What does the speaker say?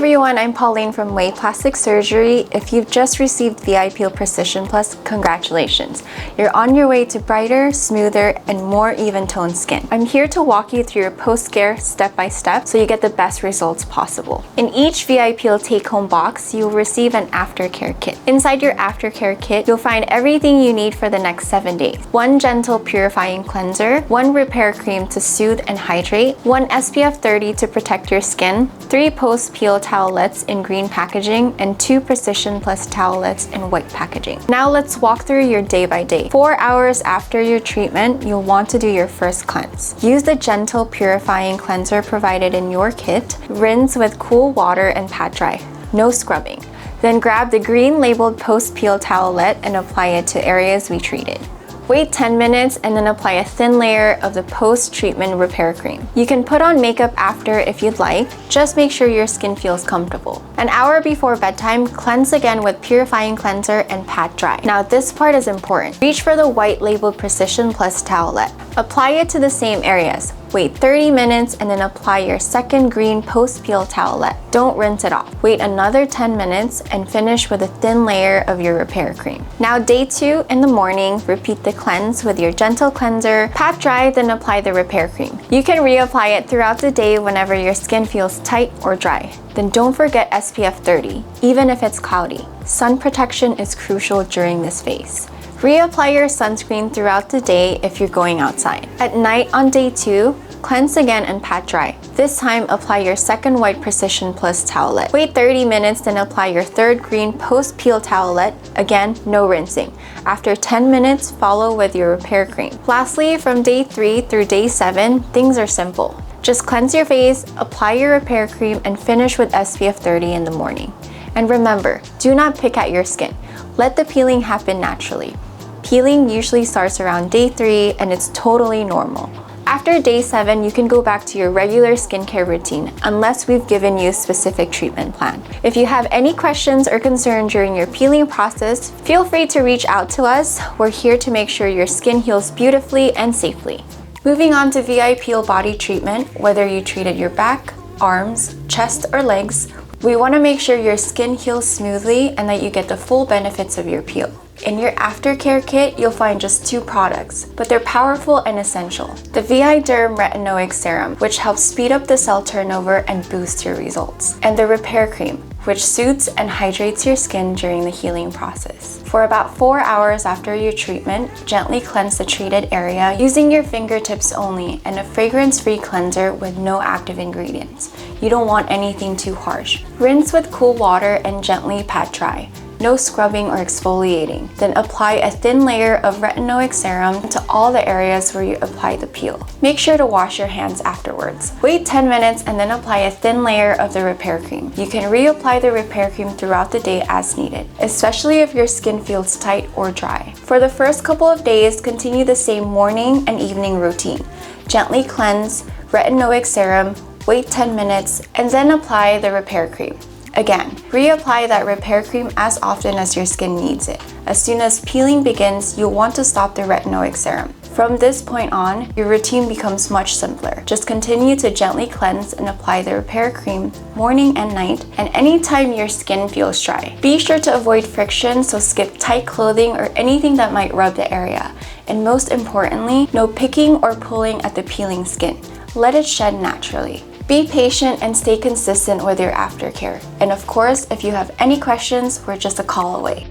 everyone, I'm Pauline from Way Plastic Surgery. If you've just received VI Peel Precision Plus, congratulations. You're on your way to brighter, smoother, and more even toned skin. I'm here to walk you through your post-care step by step so you get the best results possible. In each VI Peel take-home box, you'll receive an aftercare kit. Inside your aftercare kit, you'll find everything you need for the next 7 days. 1 gentle purifying cleanser, 1 repair cream to soothe and hydrate, 1 SPF 30 to protect your skin, 3 post-peel towelettes in green packaging, and 2 Precision Plus towelettes in white packaging. Now let's walk through your day by day. 4 hours after your treatment, you'll want to do your first cleanse. Use the gentle purifying cleanser provided in your kit. Rinse with cool water and pat dry. No scrubbing. Then grab the green labeled post-peel towelette and apply it to areas we treated. Wait 10 minutes and then apply a thin layer of the post-treatment repair cream. You can put on makeup after if you'd like, just make sure your skin feels comfortable. An hour before bedtime, cleanse again with purifying cleanser and pat dry. Now this part is important. Reach for the white labeled Precision Plus towelette. Apply it to the same areas. Wait 30 minutes and then apply your second green post-peel towelette. Don't rinse it off. Wait another 10 minutes and finish with a thin layer of your repair cream. Now day 2 in the morning, repeat the cleanse with your gentle cleanser, pat dry, then apply the repair cream. You can reapply it throughout the day whenever your skin feels tight or dry. Then don't forget SPF 30, even if it's cloudy. Sun protection is crucial during this phase. Reapply your sunscreen throughout the day if you're going outside. At night on day 2, cleanse again and pat dry. This time, apply your second white Precision Plus towelette. Wait 30 minutes, then apply your third green post-peel towelette. Again, no rinsing. After 10 minutes, follow with your repair cream. Lastly, from day 3 through day 7, things are simple. Just cleanse your face, apply your repair cream, and finish with SPF 30 in the morning. And remember, do not pick at your skin. Let the peeling happen naturally. Peeling usually starts around day 3 and it's totally normal. After day 7, you can go back to your regular skincare routine unless we've given you a specific treatment plan. If you have any questions or concerns during your peeling process, feel free to reach out to us. We're here to make sure your skin heals beautifully and safely. Moving on to VI Peel body treatment, whether you treated your back, arms, chest, or legs, we want to make sure your skin heals smoothly and that you get the full benefits of your peel. In your aftercare kit, you'll find just 2 products, but they're powerful and essential. The VI Derm Retinoic Serum, which helps speed up the cell turnover and boost your results. And the repair cream, which soothes and hydrates your skin during the healing process. For about 4 hours after your treatment, gently cleanse the treated area using your fingertips only and a fragrance-free cleanser with no active ingredients. You don't want anything too harsh. Rinse with cool water and gently pat dry. No scrubbing or exfoliating. Then apply a thin layer of retinoic serum to all the areas where you apply the peel. Make sure to wash your hands afterwards. Wait 10 minutes and then apply a thin layer of the repair cream. You can reapply the repair cream throughout the day as needed, especially if your skin feels tight or dry. For the first couple of days, continue the same morning and evening routine. Gently cleanse, retinoic serum, wait 10 minutes, and then apply the repair cream. Again, reapply that repair cream as often as your skin needs it. As soon as peeling begins, you'll want to stop the retinoic serum. From this point on, your routine becomes much simpler. Just continue to gently cleanse and apply the repair cream morning and night, and anytime your skin feels dry. Be sure to avoid friction, so skip tight clothing or anything that might rub the area. And most importantly, no picking or pulling at the peeling skin. Let it shed naturally. Be patient and stay consistent with your aftercare. And of course, if you have any questions, we're just a call away.